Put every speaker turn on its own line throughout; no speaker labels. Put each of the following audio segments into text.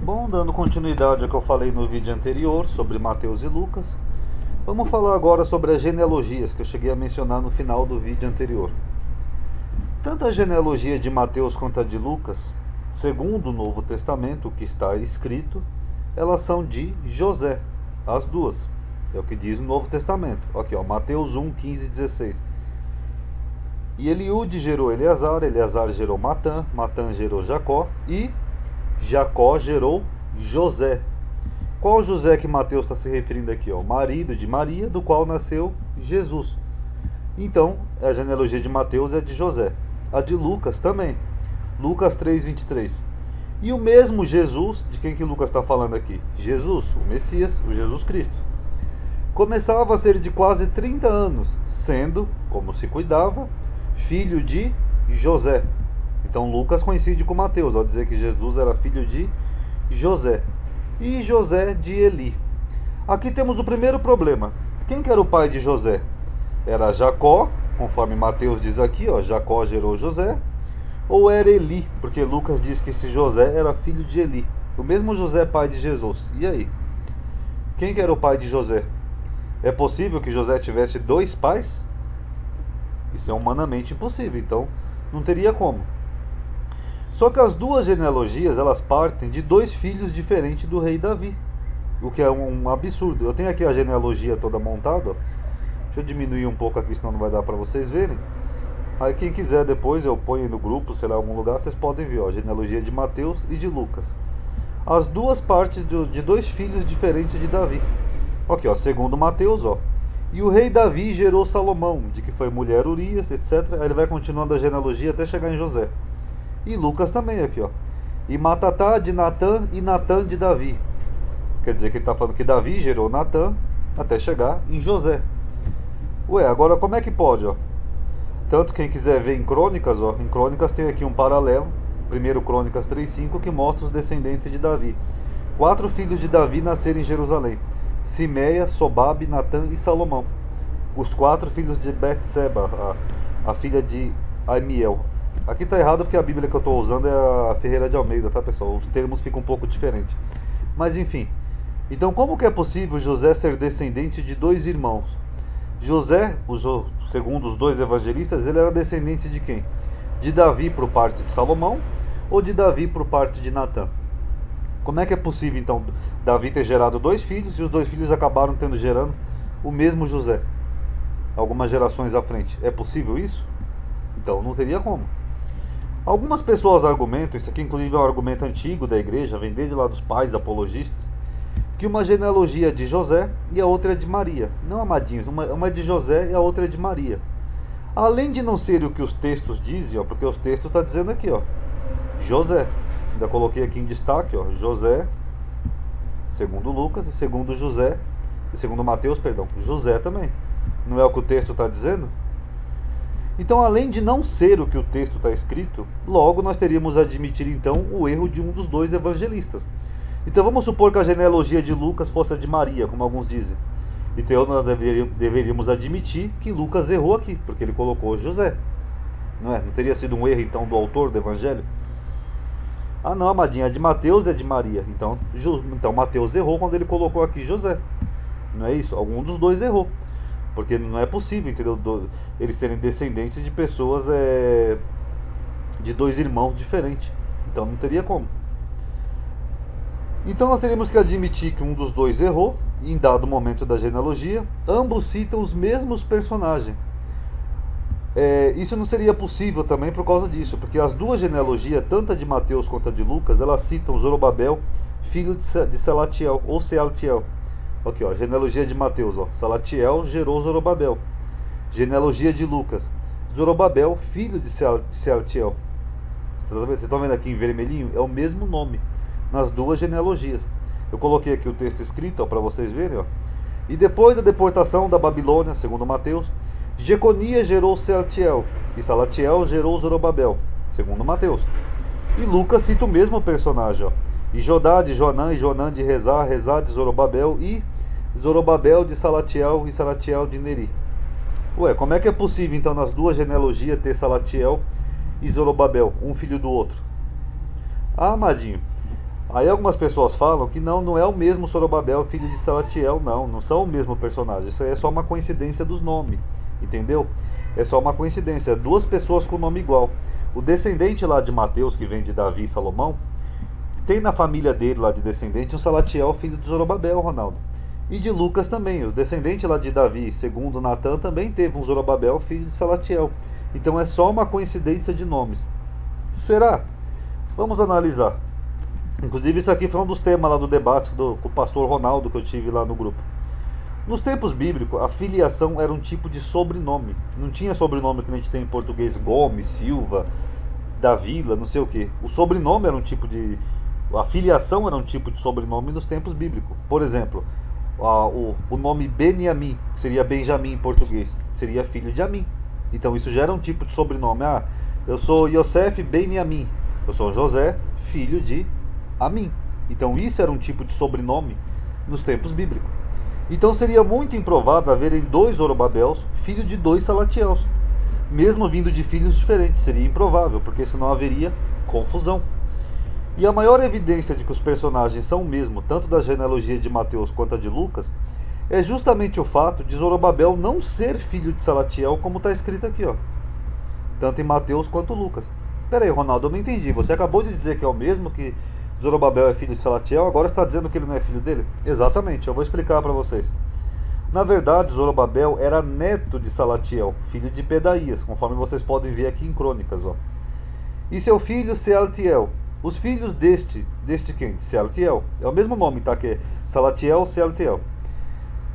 Bom, dando continuidade ao que eu falei no vídeo anterior sobre Mateus e Lucas, vamos falar agora sobre as genealogias que eu cheguei a mencionar no final do vídeo anterior. Tanto a genealogia de Mateus quanto a de Lucas, segundo o Novo Testamento, o que está escrito, elas são de José, as duas. É o que diz o Novo Testamento. Aqui, ó, Mateus 1, 15 e 16. E Eliúde gerou Eleazar, Eleazar gerou Matã, Matã gerou Jacó e Jacó gerou José. Qual José que Mateus está se referindo aqui? O marido de Maria, do qual nasceu Jesus. Então, a genealogia de Mateus é de José. A de Lucas também. Lucas 3:23. E o mesmo Jesus, de quem que Lucas está falando aqui? Jesus, o Messias, o Jesus Cristo. Começava a ser de quase 30 anos, sendo, como se cuidava, filho de José. Então Lucas coincide com Mateus ao dizer que Jesus era filho de José. E José de Eli. Aqui temos o primeiro problema. Quem que era o pai de José? Era Jacó, conforme Mateus diz aqui, ó, Jacó gerou José. Ou era Eli, porque Lucas diz que esse José era filho de Eli. O mesmo José pai de Jesus. E aí? Quem que era o pai de José? É possível que José tivesse dois pais? Isso é humanamente impossível, então não teria como. Só que as duas genealogias, elas partem de dois filhos diferentes do rei Davi, o que é um absurdo. Eu tenho aqui a genealogia toda montada, ó. Deixa eu diminuir um pouco aqui, senão não vai dar para vocês verem. Aí quem quiser depois eu ponho no grupo, sei lá, em algum lugar, vocês podem ver, ó, a genealogia de Mateus e de Lucas. As duas partes de dois filhos diferentes de Davi. Aqui, ó, segundo Mateus, ó. E o rei Davi gerou Salomão, de que foi mulher Urias, etc. Aí ele vai continuando a genealogia até chegar em José. E Lucas também aqui, ó. E Matatá de Natã e Natã de Davi. Quer dizer que ele está falando que Davi gerou Natã até chegar em José. Ué, agora como é que pode, ó? Tanto quem quiser ver em Crônicas, ó. Em Crônicas tem aqui um paralelo. 1 Crônicas 3:5, que mostra os descendentes de Davi. 4 filhos de Davi nasceram em Jerusalém: Simeia, Sobabe, Natã e Salomão. Os 4 filhos de Betseba, a filha de Amiel. Aqui está errado porque a Bíblia que eu estou usando é a Ferreira de Almeida, tá, pessoal? Os termos ficam um pouco diferentes. Mas enfim. Então, como que é possível José ser descendente de dois irmãos? José, segundo os dois evangelistas, ele era descendente de quem? De Davi por parte de Salomão ou de Davi por parte de Natã? Como é que é possível, então, Davi ter gerado dois filhos e os dois filhos acabaram gerando o mesmo José? Algumas gerações à frente. É possível isso? Então, não teria como. Algumas pessoas argumentam, isso aqui inclusive é um argumento antigo da igreja, vem desde lá dos pais apologistas, que uma genealogia é de José e a outra é de Maria. Não, amadinhos, uma é de José e a outra é de Maria. Além de não ser o que os textos dizem, ó, porque os textos estão dizendo aqui, ó, José. Ainda coloquei aqui em destaque, ó, José, segundo Lucas, e segundo José, e segundo Mateus, perdão, José também. Não é o que o texto está dizendo? Então, além de não ser o que o texto está escrito, logo nós teríamos a admitir então o erro de um dos dois evangelistas. Então vamos supor que a genealogia de Lucas fosse a de Maria, como alguns dizem. Então nós deveríamos admitir que Lucas errou aqui, porque ele colocou José. Não é? Não teria sido um erro então do autor do evangelho? Ah não, amadinha, a de Mateus é de Maria. Então Mateus errou quando ele colocou aqui José. Não é isso? Algum dos dois errou. Porque não é possível, entendeu? Eles serem descendentes de pessoas de dois irmãos diferentes. Então não teria como. Então nós teríamos que admitir que um dos dois errou, e em dado momento da genealogia, ambos citam os mesmos personagens. Isso não seria possível também por causa disso, porque as duas genealogias, tanto a de Mateus quanto a de Lucas, elas citam Zorobabel, filho de Salatiel, ou Sealtiel. Aqui, ó, genealogia de Mateus, ó, Salatiel gerou Zorobabel. Genealogia de Lucas, Zorobabel, filho de Sealtiel. Vocês estão vendo aqui em vermelhinho? É o mesmo nome nas duas genealogias. Eu coloquei aqui o texto escrito para vocês verem, ó. E depois da deportação da Babilônia, segundo Mateus, Jeconias gerou Sealtiel, e Salatiel gerou Zorobabel, segundo Mateus. E Lucas cita o mesmo personagem, ó. E Jodá de Joanã, e Joanã de Rezá, Rezá de Zorobabel, e Zorobabel de Salatiel, e Salatiel de Neri. Ué, como é que é possível então nas duas genealogias ter Salatiel e Zorobabel, um filho do outro? Ah, amadinho, Aí algumas pessoas falam que não é o mesmo Zorobabel, filho de Salatiel, não são o mesmo personagem. Isso aí é só uma coincidência dos nomes, entendeu? É só uma coincidência, é duas pessoas com nome igual. O descendente lá de Mateus, que vem de Davi e Salomão, tem na família dele lá de descendente um Salatiel, filho de Zorobabel, Ronaldo. E de Lucas também, o descendente lá de Davi, segundo Natan, também teve um Zorobabel, filho de Salatiel. Então é só uma coincidência de nomes. Será? Vamos analisar. Inclusive isso aqui foi um dos temas lá do debate com o pastor Ronaldo que eu tive lá no grupo. Nos tempos bíblicos, a filiação era um tipo de sobrenome. Não tinha sobrenome que a gente tem em português, Gomes, Silva, da Vila, não sei o que. O sobrenome era um tipo de... A filiação era um tipo de sobrenome nos tempos bíblicos. Por exemplo, o nome Beniamim, que seria Benjamim em português, seria filho de Amim. Então isso já era um tipo de sobrenome. Eu sou Yosef Beniamim. Eu sou José, filho de Amim. Então isso era um tipo de sobrenome nos tempos bíblicos. Então seria muito improvável haverem dois Zorobabels, filho de dois Salatiels. Mesmo vindo de filhos diferentes, seria improvável, porque senão haveria confusão. E a maior evidência de que os personagens são o mesmo, tanto da genealogia de Mateus quanto a de Lucas, é justamente o fato de Zorobabel não ser filho de Salatiel, como está escrito aqui, ó. Tanto em Mateus quanto Lucas. Pera aí, Ronaldo, eu não entendi. Você acabou de dizer que é o mesmo, que Zorobabel é filho de Salatiel, agora está dizendo que ele não é filho dele? Exatamente, eu vou explicar para vocês. Na verdade, Zorobabel era neto de Salatiel, filho de Pedaías, conforme vocês podem ver aqui em Crônicas, ó. E seu filho Sealtiel. Os filhos deste quem? Sealtiel. É o mesmo nome, tá? Que é Salatiel, Sealtiel.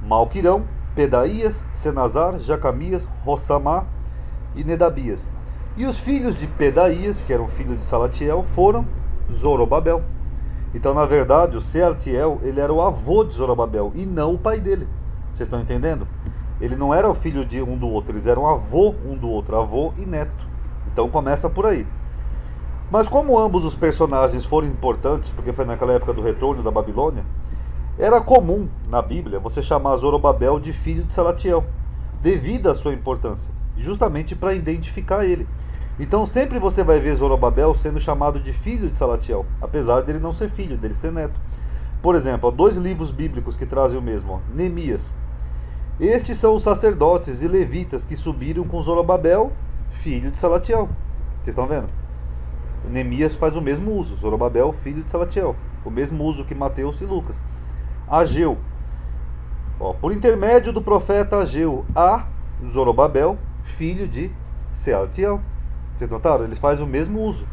Malquirão, Pedaías, Senazar, Jacamias, Rossamá e Nedabias. E os filhos de Pedaías, que eram filhos de Salatiel, foram Zorobabel. Então, na verdade, o Sealtiel, ele era o avô de Zorobabel e não o pai dele. Vocês estão entendendo? Ele não era o filho de um do outro, eles eram avô um do outro, avô e neto. Então começa por aí. Mas como ambos os personagens foram importantes, porque foi naquela época do retorno da Babilônia, era comum na Bíblia você chamar Zorobabel de filho de Salatiel, devido à sua importância, justamente para identificar ele. Então sempre você vai ver Zorobabel sendo chamado de filho de Salatiel, apesar dele não ser filho, dele ser neto. Por exemplo, dois livros bíblicos que trazem o mesmo, Neemias. Estes são os sacerdotes e levitas que subiram com Zorobabel, filho de Salatiel. Vocês estão vendo? Neemias faz o mesmo uso, Zorobabel, filho de Salatiel, o mesmo uso que Mateus e Lucas. Ageu, por intermédio do profeta Ageu, a Zorobabel, filho de Sealtiel. Vocês notaram? Eles fazem o mesmo uso.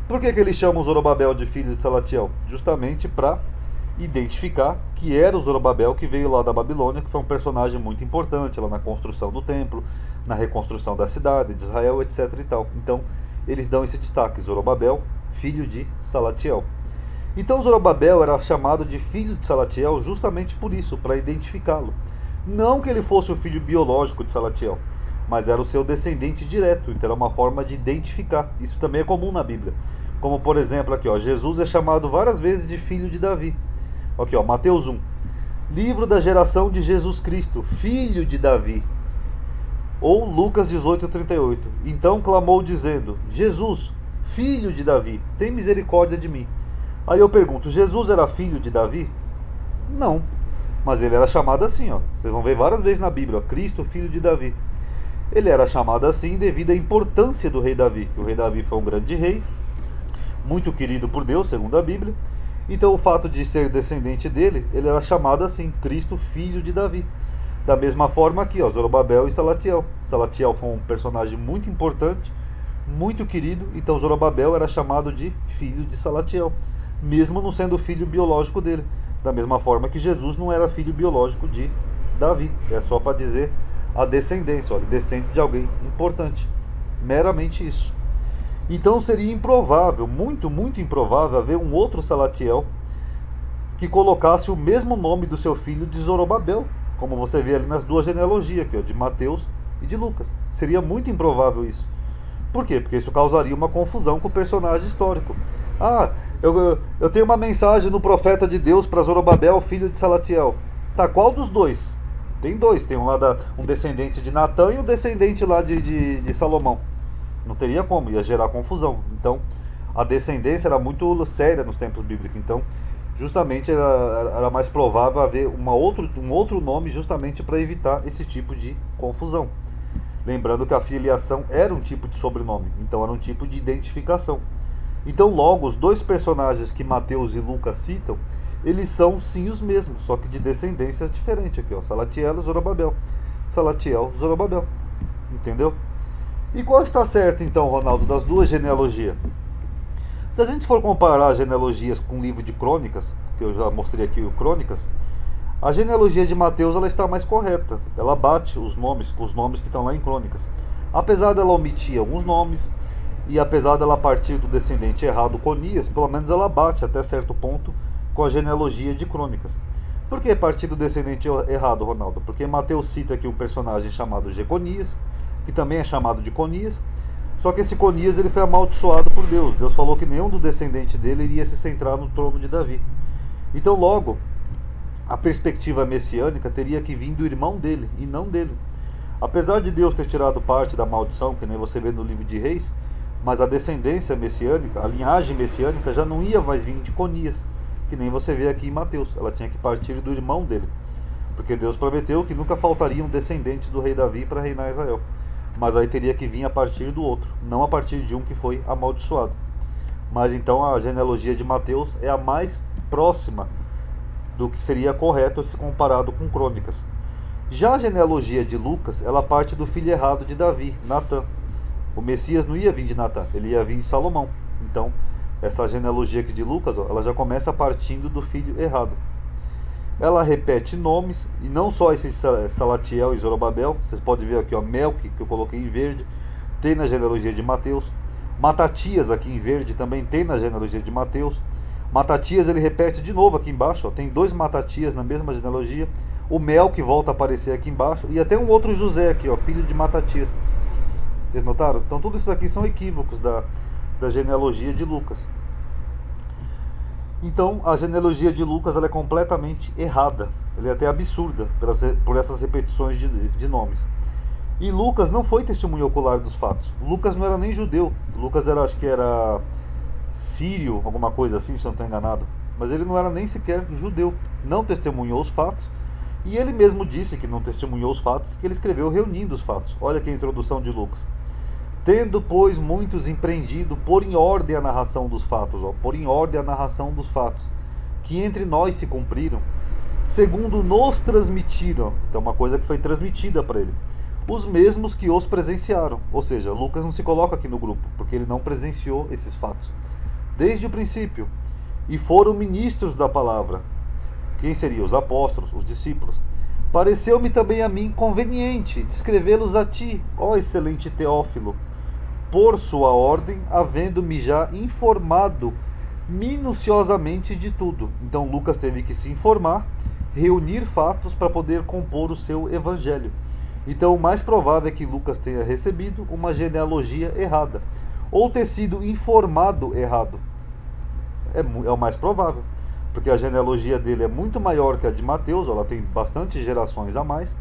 Por que eles chamam Zorobabel de filho de Salatiel? Justamente para identificar que era o Zorobabel que veio lá da Babilônia, que foi um personagem muito importante lá na construção do templo, na reconstrução da cidade de Israel, etc. e tal. Então, eles dão esse destaque, Zorobabel, filho de Salatiel. Então Zorobabel era chamado de filho de Salatiel justamente por isso, para identificá-lo. Não que ele fosse o filho biológico de Salatiel, mas era o seu descendente direto, então era uma forma de identificar. Isso também é comum na Bíblia. Como por exemplo aqui, Jesus é chamado várias vezes de filho de Davi. Aqui, Mateus 1. Livro da geração de Jesus Cristo, filho de Davi. Ou Lucas 18:38. Então clamou dizendo: Jesus, filho de Davi, tem misericórdia de mim. Aí eu pergunto, Jesus era filho de Davi? Não, mas ele era chamado assim, ó. Vocês vão ver várias vezes na Bíblia, ó, Cristo, filho de Davi. Ele era chamado assim devido à importância do rei Davi, que o rei Davi foi um grande rei, muito querido por Deus, segundo a Bíblia. Então o fato de ser descendente dele, ele era chamado assim, Cristo, filho de Davi. Da mesma forma aqui, ó, Zorobabel e Salatiel. Salatiel foi um personagem muito importante, muito querido, então Zorobabel era chamado de filho de Salatiel, mesmo não sendo filho biológico dele. Da mesma forma que Jesus não era filho biológico de Davi. É só para dizer a descendência, ó, ele descende de alguém importante. Meramente isso. Então seria improvável, muito, muito improvável, haver um outro Salatiel que colocasse o mesmo nome do seu filho de Zorobabel, como você vê ali nas duas genealogias, aqui, ó, de Mateus e de Lucas. Seria muito improvável isso. Por quê? Porque isso causaria uma confusão com o personagem histórico. Eu tenho uma mensagem no profeta de Deus para Zorobabel, filho de Salatiel. Tá, qual dos dois? Tem dois, tem um descendente de Natã e um descendente lá de Salomão. Não teria como, ia gerar confusão. Então, a descendência era muito séria nos tempos bíblicos, então justamente era mais provável haver um outro nome justamente para evitar esse tipo de confusão. Lembrando que a filiação era um tipo de sobrenome, então era um tipo de identificação. Então logo, os dois personagens que Mateus e Lucas citam, eles são sim os mesmos, só que de descendências diferentes aqui, ó, Salatiel e Zorobabel. Salatiel, Zorobabel. Entendeu? E qual está certo então, Ronaldo, das duas genealogias? Se a gente for comparar as genealogias com o livro de Crônicas, que eu já mostrei aqui o Crônicas, a genealogia de Mateus ela está mais correta. Ela bate os nomes com os nomes que estão lá em Crônicas. Apesar dela omitir alguns nomes, e apesar dela partir do descendente errado Conias, pelo menos ela bate até certo ponto com a genealogia de Crônicas. Por que partir do descendente errado, Ronaldo? Porque Mateus cita aqui um personagem chamado Jeconias, que também é chamado de Conias, só que esse Conias ele foi amaldiçoado por Deus. Deus falou que nenhum do descendente dele iria se centrar no trono de Davi. Então logo, a perspectiva messiânica teria que vir do irmão dele e não dele. Apesar de Deus ter tirado parte da maldição, que nem você vê no livro de Reis, mas a descendência messiânica, a linhagem messiânica já não ia mais vir de Conias, que nem você vê aqui em Mateus. Ela tinha que partir do irmão dele, porque Deus prometeu que nunca faltariam descendentes do rei Davi para reinar Israel. Mas aí teria que vir a partir do outro, não a partir de um que foi amaldiçoado. Mas então a genealogia de Mateus é a mais próxima do que seria correto se comparado com Crônicas. Já a genealogia de Lucas, ela parte do filho errado de Davi, Natã. O Messias não ia vir de Natã, ele ia vir de Salomão. Então, essa genealogia aqui de Lucas, ó, ela já começa partindo do filho errado. Ela repete nomes, e não só esse Salatiel e Zorobabel, vocês podem ver aqui, ó, Melque, que eu coloquei em verde, tem na genealogia de Mateus. Matatias aqui em verde também tem na genealogia de Mateus. Matatias ele repete de novo aqui embaixo, ó, tem dois Matatias na mesma genealogia. O Melque volta a aparecer aqui embaixo, e até um outro José aqui, ó, filho de Matatias. Vocês notaram? Então tudo isso aqui são equívocos da genealogia de Lucas. Então a genealogia de Lucas ela é completamente errada, ela é até absurda por essas repetições de nomes. E Lucas não foi testemunho ocular dos fatos. Lucas não era nem judeu, Lucas era, acho que era sírio, alguma coisa assim, se eu não estou enganado. Mas ele não era nem sequer judeu, não testemunhou os fatos. E ele mesmo disse que não testemunhou os fatos, que ele escreveu reunindo os fatos. Olha aqui a introdução de Lucas. Tendo, pois, muitos empreendido, pôr em ordem a narração dos fatos, ó, pôr em ordem a narração dos fatos, que entre nós se cumpriram, segundo nos transmitiram, então uma coisa que foi transmitida para ele, os mesmos que os presenciaram. Ou seja, Lucas não se coloca aqui no grupo, porque ele não presenciou esses fatos desde o princípio, e foram ministros da palavra. Quem seriam? Os apóstolos, os discípulos. Pareceu-me também a mim conveniente descrevê-los a ti, ó excelente Teófilo, por sua ordem, havendo-me já informado minuciosamente de tudo. Então Lucas teve que se informar, reunir fatos para poder compor o seu evangelho. Então o mais provável é que Lucas tenha recebido uma genealogia errada, ou ter sido informado errado. É o mais provável, porque a genealogia dele é muito maior que a de Mateus, ela tem bastante gerações a mais.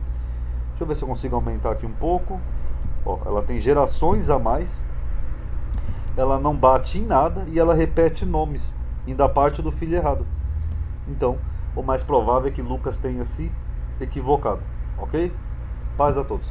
Deixa eu ver se eu consigo aumentar aqui um pouco. Ó, ela tem gerações a mais, ela não bate em nada e ela repete nomes, ainda parte do filho errado. Então, o mais provável é que Lucas tenha se equivocado, ok? Paz a todos.